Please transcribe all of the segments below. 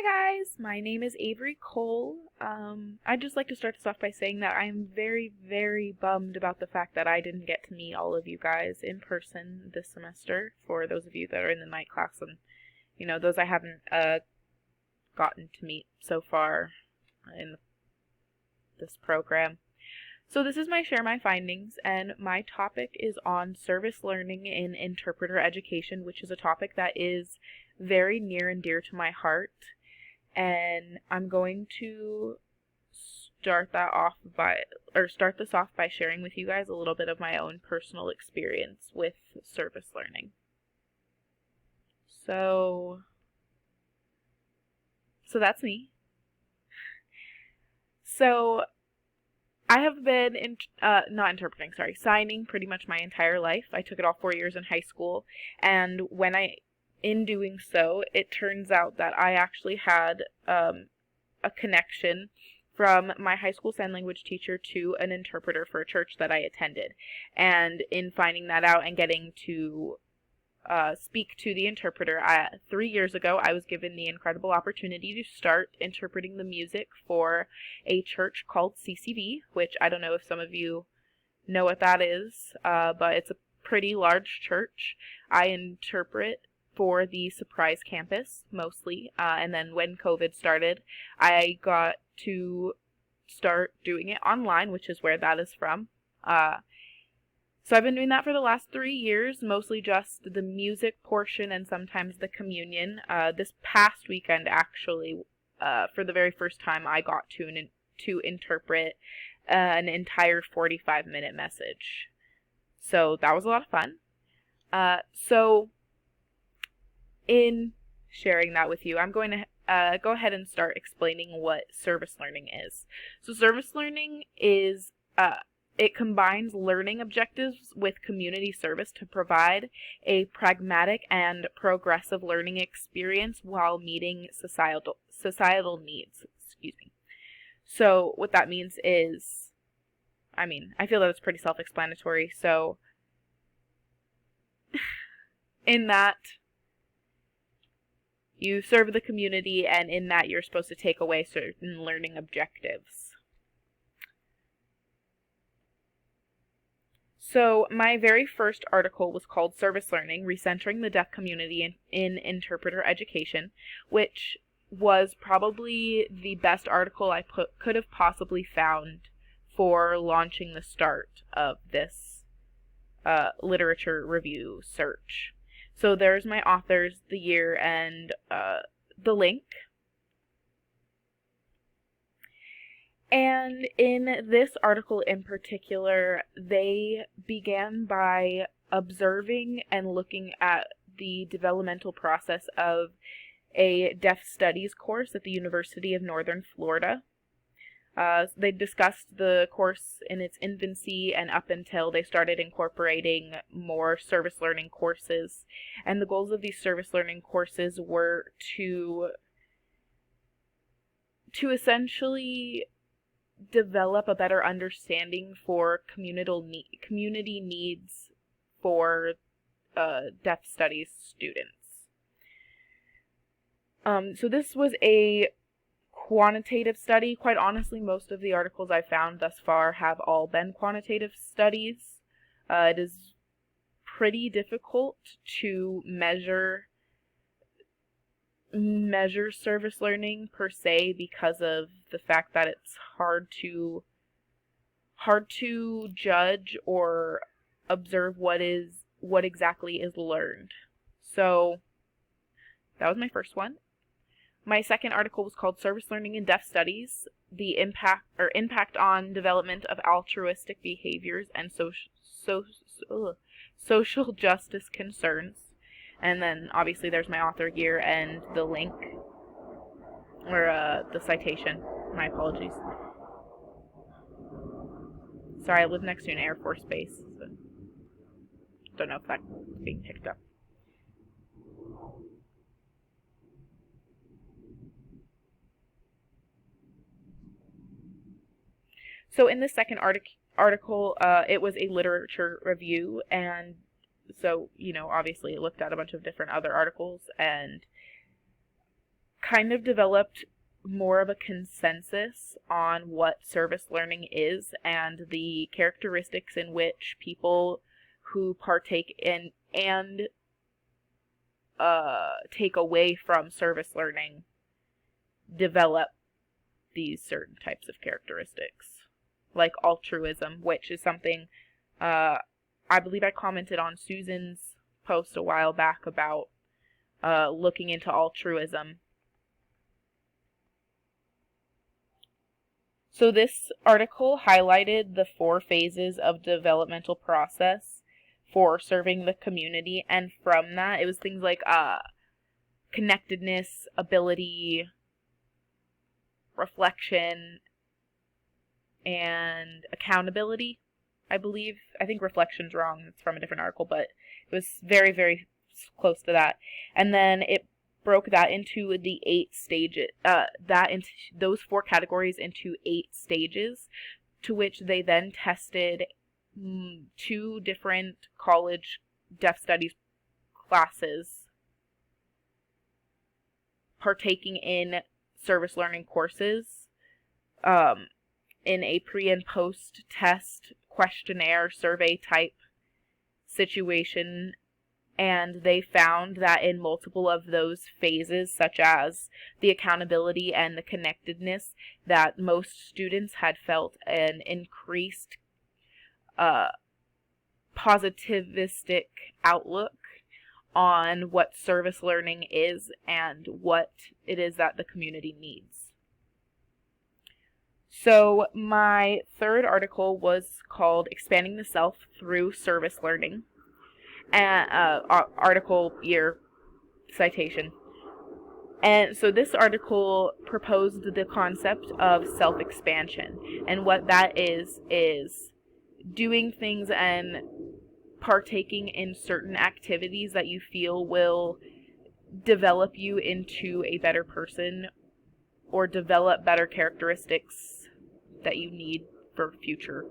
Hi guys, my name is Avery Cole. I'd just like to start this off by saying that I'm very, very bummed about the fact that I didn't get to meet all of you guys in person this semester, for those of you that are in the night class and, those I haven't gotten to meet so far in this program. So this is my Share My Findings, and my topic is on service learning in interpreter education, which is a topic that is very near and dear to my heart. And I'm going to start this off by sharing with you guys a little bit of my own personal experience with service learning. So that's me. So I have been signing pretty much my entire life. I took it all 4 years in high school, and in doing so, it turns out that I actually had a connection from my high school sign language teacher to an interpreter for a church that I attended. And in finding that out and getting to speak to the interpreter, 3 years ago, I was given the incredible opportunity to start interpreting the music for a church called CCV, which I don't know if some of you know what that is, but it's a pretty large church. I interpret for the Surprise campus, mostly, and then when COVID started, I got to start doing it online, which is where that is from. So I've been doing that for the last 3 years, mostly just the music portion and sometimes the communion. This past weekend, actually, for the very first time, I got to interpret an entire 45-minute message. So that was a lot of fun. So in sharing that with you, I'm going to go ahead and start explaining what service learning is. So service learning is, it combines learning objectives with community service to provide a pragmatic and progressive learning experience while meeting societal needs. So what that means is, I feel that it's pretty self-explanatory. So in that, you serve the community, and in that you're supposed to take away certain learning objectives. So my very first article was called Service Learning, Recentering the Deaf Community in Interpreter Education, which was probably the best article I could have possibly found for launching the start of this literature review search. So there's my authors, the year, and the link. And in this article in particular, they began by observing and looking at the developmental process of a deaf studies course at the University of Northern Florida. They discussed the course in its infancy and up until they started incorporating more service learning courses. And the goals of these service learning courses were to essentially develop a better understanding for community needs for deaf studies students. So this was a quantitative study. Quite honestly, most of the articles I found thus far have all been quantitative studies. It is pretty difficult to measure service learning per se because of the fact that it's hard to judge or observe what exactly is learned. So that was my first one. My second article was called Service Learning in Deaf Studies, the impact on development of altruistic behaviors and social justice concerns. And then obviously there's my author year and the link, or the citation. My apologies. Sorry, I live next to an Air Force base, so don't know if that's being picked up. So in the second article, it was a literature review, and so, obviously it looked at a bunch of different other articles and kind of developed more of a consensus on what service learning is and the characteristics in which people who partake in and take away from service learning develop these certain types of characteristics, like altruism, which is something I believe I commented on Susan's post a while back about looking into altruism. So this article highlighted the 4 phases of developmental process for serving the community, and from that it was things like connectedness, ability, reflection, and accountability, I believe. I think reflection's wrong, it's from a different article, but it was very, very close to that. And then it broke that into the 8 stages, into those 4 categories into 8 stages, to which they then tested 2 different college deaf studies classes partaking in service learning courses in a pre and post test questionnaire survey type situation. And they found that in multiple of those phases, such as the accountability and the connectedness, that most students had felt an increased positivistic outlook on what service learning is and what it is that the community needs. So my third article was called Expanding the Self Through Service Learning. Article year citation. And so this article proposed the concept of self-expansion, and what that is doing things and partaking in certain activities that you feel will develop you into a better person or develop better characteristics that you need for future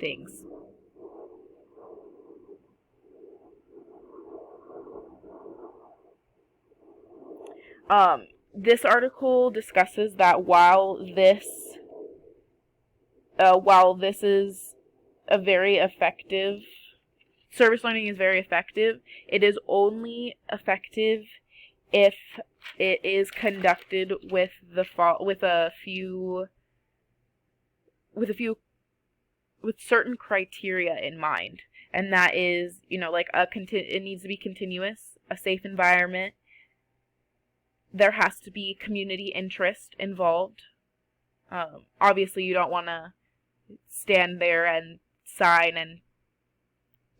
things. This article discusses that while this is a very effective, service learning is very effective, it is only effective if it is conducted with certain criteria in mind, and that is, it needs to be continuous, a safe environment. There has to be community interest involved. Obviously, you don't want to stand there and sign and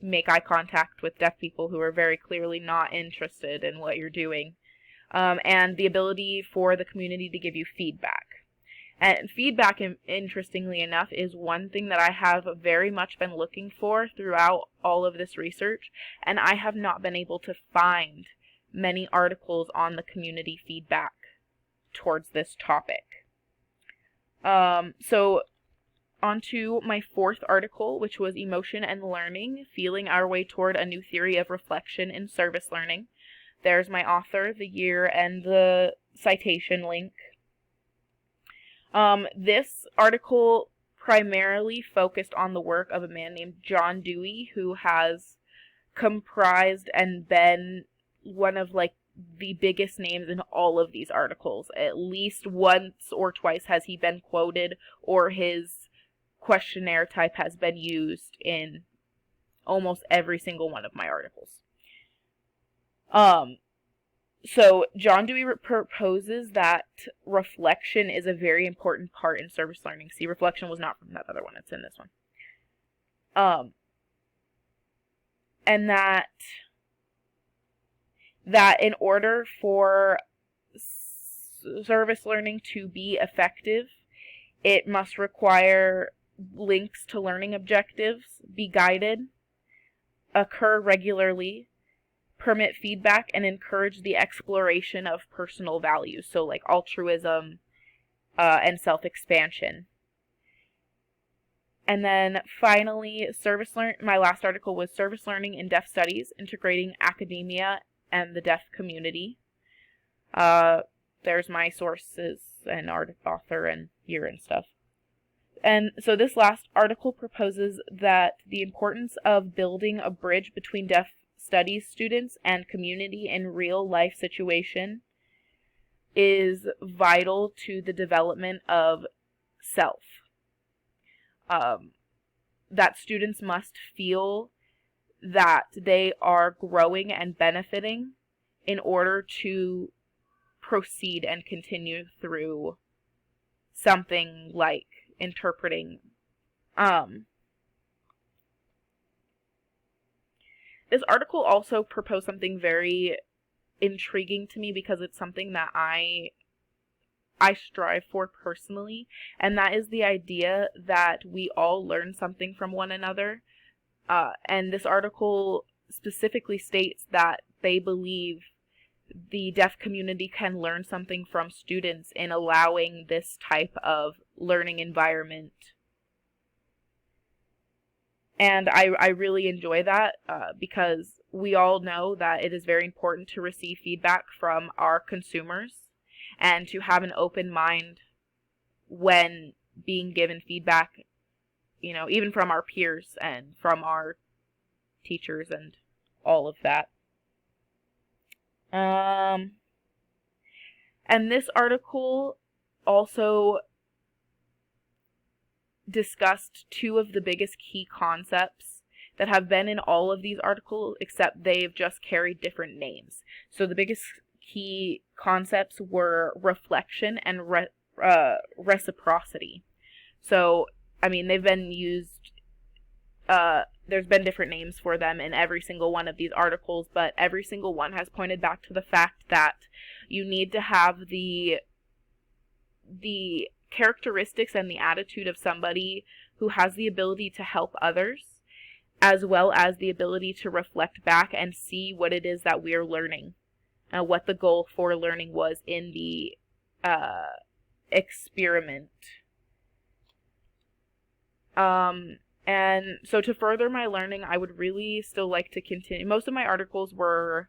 make eye contact with deaf people who are very clearly not interested in what you're doing. And the ability for the community to give you feedback. And feedback, interestingly enough, is one thing that I have very much been looking for throughout all of this research, and I have not been able to find many articles on the community feedback towards this topic. So on to my 4th article, which was Emotion and Learning, Feeling Our Way Toward a New Theory of Reflection in Service Learning. There's my author, the year, and the citation link. This article primarily focused on the work of a man named John Dewey, who has comprised and been one of the biggest names in all of these articles. At least once or twice has he been quoted, or his questionnaire type has been used in almost every single one of my articles. So John Dewey proposes that reflection is a very important part in service learning. See, reflection was not from that other one, it's in this one. And that in order for service learning to be effective, it must require links to learning objectives, be guided, occur regularly, permit feedback, and encourage the exploration of personal values, so like altruism and self-expansion. And then finally, my last article was Service Learning in Deaf Studies, Integrating Academia and the Deaf Community. there's my sources and author and year and stuff. And so this last article proposes that the importance of building a bridge between deaf studies students and community in real life situation is vital to the development of self. That students must feel that they are growing and benefiting in order to proceed and continue through something like interpreting. This article also proposed something very intriguing to me because it's something that I strive for personally, and that is the idea that we all learn something from one another. And this article specifically states that they believe the deaf community can learn something from students in allowing this type of learning environment. And I really enjoy that because we all know that it is very important to receive feedback from our consumers and to have an open mind when being given feedback, even from our peers and from our teachers and all of that. And this article also discussed two of the biggest key concepts that have been in all of these articles, except they've just carried different names. So the biggest key concepts were reflection and reciprocity. So, they've been used, there's been different names for them in every single one of these articles, but every single one has pointed back to the fact that you need to have the characteristics and the attitude of somebody who has the ability to help others, as well as the ability to reflect back and see what it is that we're learning, what the goal for learning was in the experiment. And so to further my learning, I would really still like to continue. Most of my articles were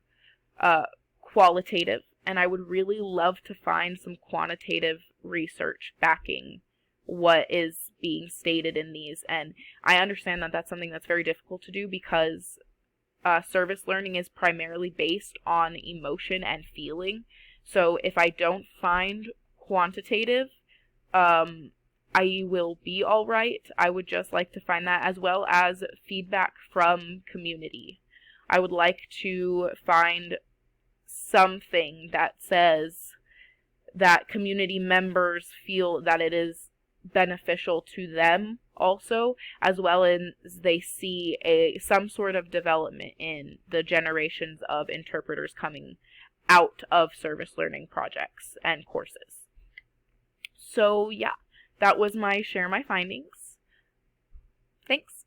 qualitative, and I would really love to find some quantitative research backing what is being stated in these. And I understand that that's something that's very difficult to do because service learning is primarily based on emotion and feeling. So if I don't find quantitative, I will be all right. I would just like to find that, as well as feedback from community. I would like to find something that says that community members feel that it is beneficial to them also, as well as they see some sort of development in the generations of interpreters coming out of service learning projects and courses. So yeah, that was my share my findings. Thanks.